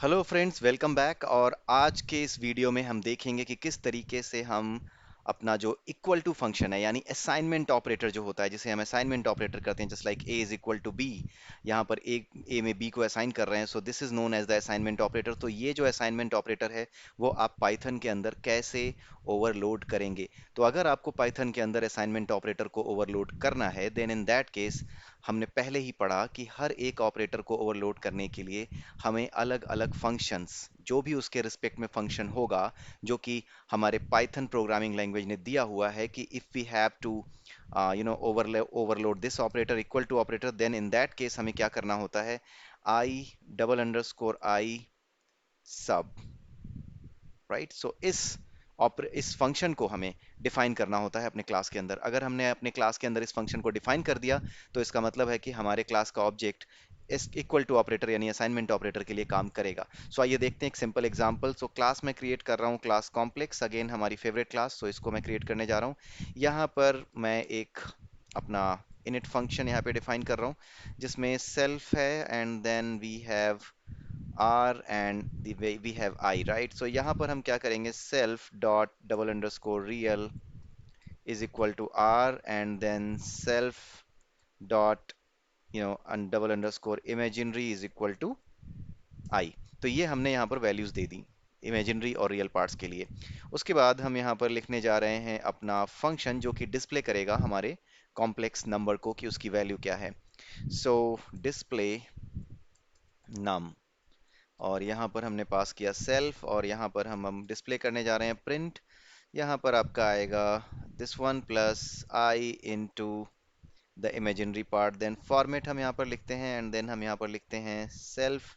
Hello friends, welcome back. और आज के इस वीडियो में हम देखेंगे कि किस तरीके से हम अपना जो इक्वल टू फंक्शन है यानी असाइनमेंट ऑपरेटर जो होता है, जिसे हम असाइनमेंट ऑपरेटर करते हैं, just like A is equal to B. यहाँ पर ए में बी को असाइन कर रहे हैं, so this is known as the assignment operator. तो ये जो असाइनमेंट ऑपरेटर है वो आप पाइथन के अंदर कैसे ओवरलोड करेंगे। तो अगर आपको पाइथन के अंदर असाइनमेंट ऑपरेटर को ओवरलोड करना है, देन इन दैट केस हमने पहले ही पढ़ा कि हर एक ऑपरेटर को ओवरलोड करने के लिए हमें अलग अलग फंक्शंस, जो भी उसके रिस्पेक्ट में फंक्शन होगा, जो कि हमारे पाइथन प्रोग्रामिंग लैंग्वेज ने दिया हुआ है कि if we have to overload this operator equal to operator, then in that case हमें क्या करना होता है, आई डबल अंडरस्कोर आई सब, राइट। सो इस फंक्शन को हमें डिफाइन करना होता है अपने क्लास के अंदर। अगर हमने अपने क्लास के अंदर इस फंक्शन को डिफाइन कर दिया, तो इसका मतलब है कि हमारे क्लास का ऑब्जेक्ट इस इक्वल टू ऑपरेटर यानी असाइनमेंट ऑपरेटर के लिए काम करेगा। सो आइए देखते हैं एक सिंपल एग्जांपल। सो क्लास में क्रिएट कर रहा हूँ, क्लास कॉम्प्लेक्स, अगेन हमारी फेवरेट क्लास। सो इसको मैं क्रिएट करने जा रहा हूँ। यहाँ पर मैं एक अपना इनिट फंक्शन यहाँ पे डिफाइन कर रहा हूँ, जिसमें सेल्फ है and then we have r and the way we have I, right? So यहाँ पर हम क्या करेंगे, self dot double underscore real is equal to r and then self dot and double underscore imaginary is equal to I। तो ये हमने यहाँ पर वैल्यूज दे दी इमेजिनरी और रियल पार्ट्स के लिए। उसके बाद हम यहाँ पर लिखने जा रहे हैं अपना फंक्शन जो कि डिस्प्ले करेगा हमारे कॉम्प्लेक्स नंबर को कि उसकी वैल्यू क्या है। सो डिस्प्ले नम, और यहाँ पर हमने पास किया सेल्फ, और यहाँ पर हम डिस्प्ले करने जा रहे हैं प्रिंट। यहाँ पर आपका आएगा this one plus I into the imaginary part, then format हम यहाँ पर लिखते हैं एंड देन हम यहाँ पर लिखते हैं self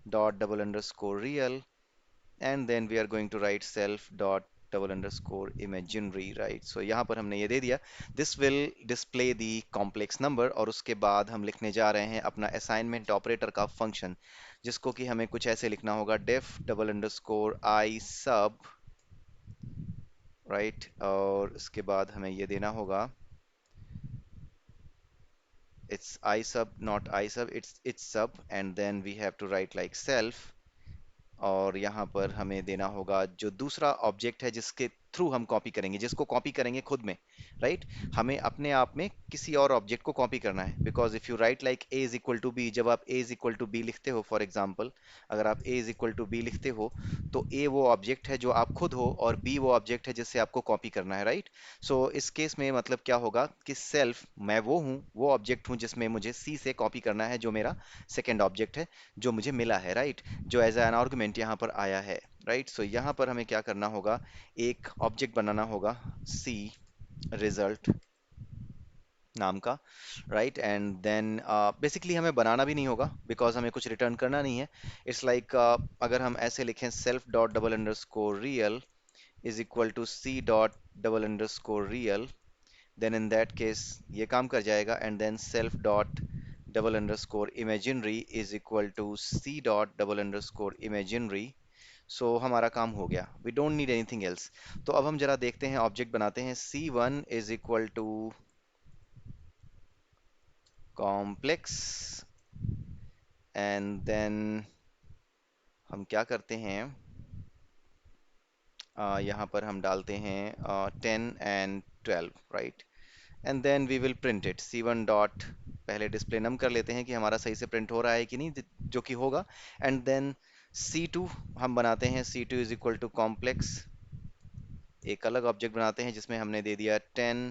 dot double underscore real and then we are going to write self dot double underscore imaginary, right. So यहाँ पर हमने ये दे दिया, this will display the complex number. और उसके बाद हम लिखने जा रहे हैं अपना असाइनमेंट ऑपरेटर का फंक्शन, जिसको कि हमें कुछ ऐसे लिखना होगा, डेफ डबल अंडरस्कोर आई सब, राइट। और इसके बाद हमें ये देना होगा, it's I sub not I sub, it's sub and then we have to write like self। और यहाँ पर हमें देना होगा जो दूसरा ऑब्जेक्ट है जिसके थ्रू हम कॉपी करेंगे, जिसको कॉपी करेंगे खुद में, राइट। हमें अपने आप में किसी और ऑब्जेक्ट को कॉपी करना है, because if you write like A is equal to B, जब आप A is equal to B लिखते हो, फॉर एग्जाम्पल अगर आप A is equal to B लिखते हो, तो ए वो ऑब्जेक्ट है जो आप खुद हो और बी वो ऑब्जेक्ट है जिससे आपको कॉपी करना है, राइट। सो इस केस में मतलब क्या होगा कि सेल्फ मैं वो हूँ, वो ऑब्जेक्ट हूँ जिसमें मुझे सी से कॉपी करना है, जो मेरा सेकेंड ऑब्जेक्ट है जो मुझे मिला है, राइट, जो एज एन आर्गुमेंट यहाँ पर आया है, राइट। सो यहाँ पर हमें क्या करना होगा, एक ऑब्जेक्ट बनाना होगा सी रिजल्ट नाम का, राइट। एंड देन बेसिकली हमें बनाना भी नहीं होगा बिकॉज हमें कुछ रिटर्न करना नहीं है। इट्स लाइक अगर हम ऐसे लिखें self dot double underscore real is equal to C dot double underscore real, then in that case ये काम कर जाएगा। And then self dot double underscore imaginary is equal to C dot double underscore imaginary. So हमारा काम हो गया, we don't need anything else. तो अब हम जरा देखते हैं, ऑब्जेक्ट बनाते हैं C one is equal to complex and then हम क्या करते हैं, यहाँ पर हम डालते हैं 10 and 12, right. And then we will print it C one dot, पहले डिस्प्ले नम कर लेते हैं कि हमारा सही से प्रिंट हो रहा है कि नहीं, जो कि होगा। एंड देन सी टू हम बनाते हैं, C two is equal to complex, एक अलग ऑब्जेक्ट बनाते हैं जिसमें हमने दे दिया 10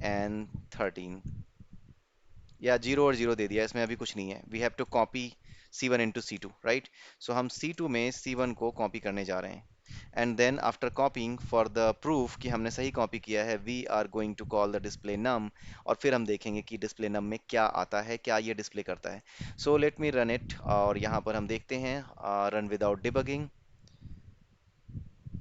and 13, या जीरो और जीरो दे दिया, इसमें अभी कुछ नहीं है। We have to copy C one into C two, right. So हम सी टू में सी वन को कॉपी करने जा रहे हैं। And then after copying, for the proof कि हमने सही कॉपी किया है, we are going to call the display num. और फिर हम देखेंगे कि डिस्प्ले नम में क्या आता है, क्या ये डिस्प्ले करता है। So let me run it, और यहाँ पर हम देखते हैं run without debugging.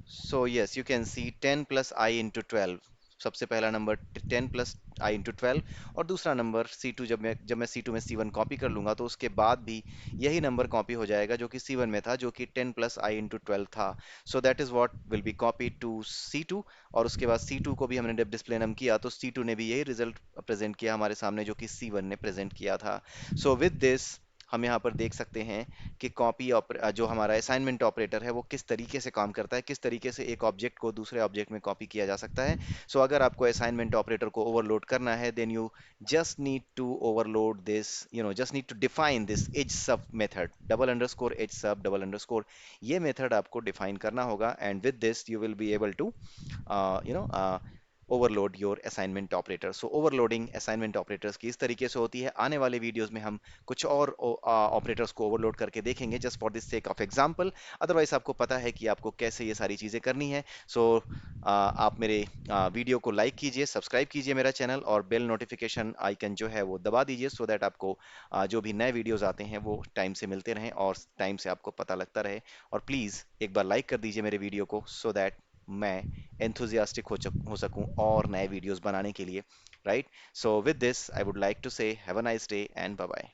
So yes, you can see 10 plus I into 12, सबसे पहला नंबर 10 प्लस आई इंटू 12, और दूसरा नंबर C2, जब मैं C2 में C1 कॉपी कर लूंगा तो उसके बाद भी यही नंबर कॉपी हो जाएगा जो कि C1 में था, जो कि 10 प्लस आई इंटू 12 था। So that is what will be copy to C2। और उसके बाद C2 को भी हमने जब डिस्प्ले नम किया तो C2 ने भी यही रिजल्ट प्रेजेंट किया हमारे सामने जो कि C1 ने प्रेजेंट किया था। सो विद दिस हम यहाँ पर देख सकते हैं कि कॉपी जो हमारा असाइनमेंट ऑपरेटर है वो किस तरीके से काम करता है, किस तरीके से एक ऑब्जेक्ट को दूसरे ऑब्जेक्ट में कॉपी किया जा सकता है। सो अगर आपको असाइनमेंट ऑपरेटर को ओवरलोड करना है, then you just need to overload this, just need to define this edge sub method, double underscore edge sub double underscore, ये मेथड आपको डिफाइन करना होगा, and with this you will be able to overload your assignment operator. So overloading assignment operators की इस तरीके से होती है। आने वाले वीडियोस में हम कुछ और ऑपरेटर्स को ओवरलोड करके देखेंगे, just for this sake of example. Otherwise आपको पता है कि आपको कैसे ये सारी चीज़ें करनी है। सो आप मेरे वीडियो को लाइक कीजिए, सब्सक्राइब कीजिए मेरा चैनल, और बेल नोटिफिकेशन आइकन जो है वो दबा दीजिए, सो दैट आपको जो भी नए वीडियोस आते हैं वो टाइम से मिलते रहें और टाइम से आपको पता लगता रहे। और प्लीज़ एक बार लाइक कर दीजिए मेरे वीडियो को, सो दैट मैं एंथुजियास्टिक हो सकूं और नए वीडियोस बनाने के लिए, right? So with this I would like to say have a nice day and bye bye.